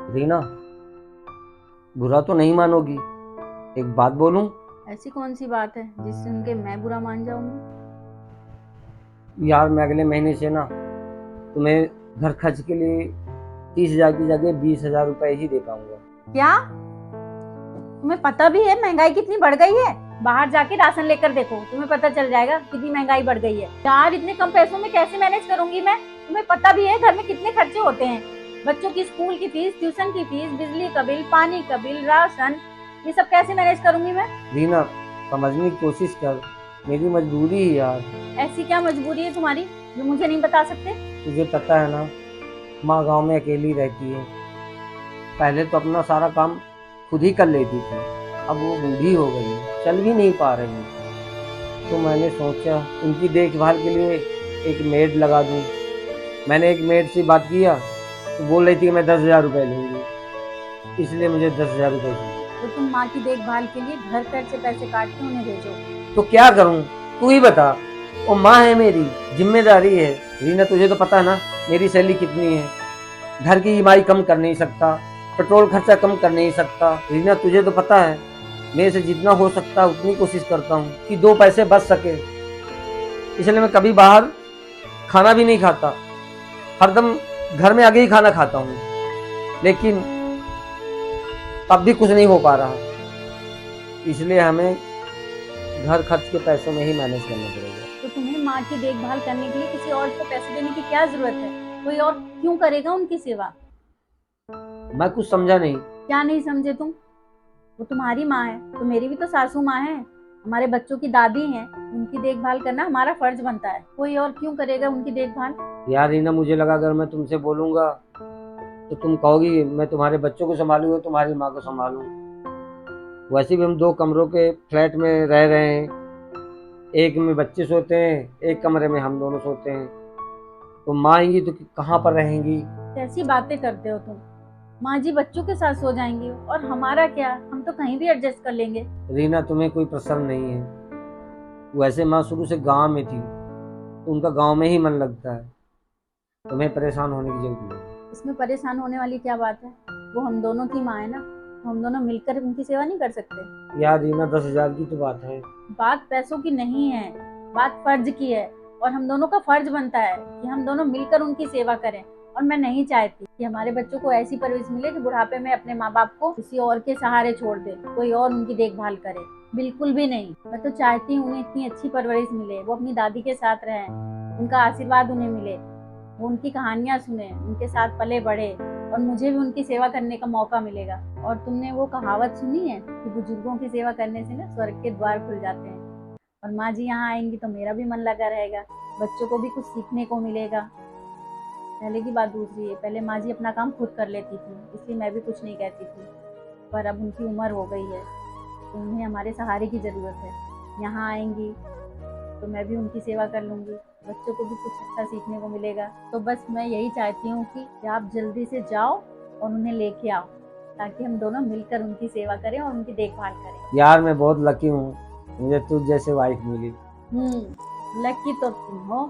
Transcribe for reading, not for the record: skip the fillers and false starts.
रीना, बुरा तो नहीं मानोगी? एक बात बोलूं? ऐसी कौन सी बात है जिससे सुन के मैं बुरा मान जाऊंगी? यार, मैं अगले महीने से ना तुम्हें घर खर्च के लिए 30,000 की जगह 20,000 रुपए ही दे पाऊंगा। क्या? तुम्हें पता भी है महंगाई कितनी बढ़ गई है? बाहर जाके राशन लेकर देखो, तुम्हें पता चल जाएगा कितनी महंगाई बढ़ गई है। यार, इतने कम पैसों में कैसे मैनेज करूंगी मैं? तुम्हें पता भी है घर में कितने खर्चे होते हैं। बच्चों की स्कूल की फीस, ट्यूशन की फीस, बिजली का बिल, पानी का बिल, राशन, ये सब कैसे मैनेज करूंगी मैं? रीना, समझने की कोशिश कर, मेरी मजबूरी है यार। ऐसी क्या मजबूरी है तुम्हारी जो मुझे नहीं बता सकते? तुझे पता है ना, माँ गांव में अकेली रहती है। पहले तो अपना सारा काम खुद ही कर लेती थी। अब वो बूढ़ी हो गई है, चल भी नहीं पा रही। तो मैंने सोचा उनकी देखभाल के लिए एक मेड लगा दूं। मैंने एक मेड से बात किया तो बोल रही थी कि मैं 10,000 रुपये लूंगी, इसलिए मुझे 10,000 रुपये चाहिए। तो तुम माँ की देखभाल के लिए घर खर्च से पैसे काट के उन्हें भेजो। तो क्या करूं, तू ही बता। वो माँ है, मेरी जिम्मेदारी है। रीना, तुझे तो पता है ना मेरी सैलरी कितनी है। घर की ईएमआई कम कर नहीं सकता, पेट्रोल खर्चा कम कर नहीं सकता। रीना, तुझे तो पता है मेरे से जितना हो सकता है उतनी कोशिश करता हूँ कि दो पैसे बच सके। इसलिए मैं कभी बाहर खाना भी नहीं खाता, हरदम घर में आगे ही खाना खाता हूँ। लेकिन तब भी कुछ नहीं हो पा रहा, इसलिए हमें घर खर्च के पैसों में ही मैनेज करना पड़ेगा। तो तुम्हें माँ की देखभाल करने के लिए किसी और को पैसे देने की क्या जरूरत है? कोई और क्यों करेगा उनकी सेवा? मैं कुछ समझा नहीं। क्या नहीं समझे तुम? वो तुम्हारी माँ है तो मेरी भी तो सासू माँ है, हमारे बच्चों की दादी हैं। उनकी देखभाल करना हमारा फर्ज बनता है। कोई और क्यों करेगा उनकी देखभाल? यार रीना, मुझे लगा अगर मैं तुमसे बोलूंगा तो तुम कहोगी मैं तुम्हारे बच्चों को संभालूं या तुम्हारी माँ को संभालूं। वैसे भी हम दो कमरों के फ्लैट में रह रहे हैं। एक में बच्चे सोते हैं, एक कमरे में हम दोनों सोते हैं। तो माँ आएंगी तो कहाँ पर रहेंगी? कैसी बातें करते हो तुम? माँ जी बच्चों के साथ सो जाएंगी और हमारा क्या, हम तो कहीं भी एडजस्ट कर लेंगे। रीना, तुम्हें कोई प्रसन्न नहीं है। वैसे माँ शुरू से गांव में थी, तो उनका गांव में ही मन लगता है। तुम्हें परेशान होने की जरूरत नहीं। इसमें परेशान होने वाली क्या बात है? वो हम दोनों की माँ है ना, तो हम दोनों मिलकर उनकी सेवा नहीं कर सकते? यार रीना, 10,000 की तो बात है। बात पैसों की नहीं है, बात फर्ज की है। और हम दोनों का फर्ज बनता है कि हम दोनों मिलकर उनकी सेवा करें। और मैं नहीं चाहती कि हमारे बच्चों को ऐसी परवरिश मिले कि बुढ़ापे में अपने माँ बाप को किसी और के सहारे छोड़ दे, कोई और उनकी देखभाल करे। बिल्कुल भी नहीं। मैं तो चाहती हूँ उन्हें इतनी अच्छी परवरिश मिले, वो अपनी दादी के साथ रहें, उनका आशीर्वाद उन्हें मिले, वो उनकी कहानियां सुने, उनके साथ पले बढ़े, और मुझे भी उनकी सेवा करने का मौका मिलेगा। और तुमने वो कहावत सुनी है कि बुजुर्गों की सेवा करने से ना स्वर्ग के द्वार खुल जाते हैं। और माँ जी यहाँ आएंगी तो मेरा भी मन लगा रहेगा, बच्चों को भी कुछ सीखने को मिलेगा। पहले की बात दूसरी है, पहले माँ जी अपना काम खुद कर लेती थी, इसलिए मैं भी कुछ नहीं कहती थी। पर अब उनकी उम्र हो गई है तो उन्हें हमारे सहारे की ज़रूरत है। यहाँ आएंगी तो मैं भी उनकी सेवा कर लूँगी, बच्चों को भी कुछ अच्छा सीखने को मिलेगा। तो बस मैं यही चाहती हूँ कि आप जल्दी से जाओ और उन्हें लेके आओ, ताकि हम दोनों मिलकर उनकी सेवा करें और उनकी देखभाल करें। यार, मैं बहुत लकी हूँ, मुझे तुझ जैसे वाइफ मिली। लकी तो तुम हो।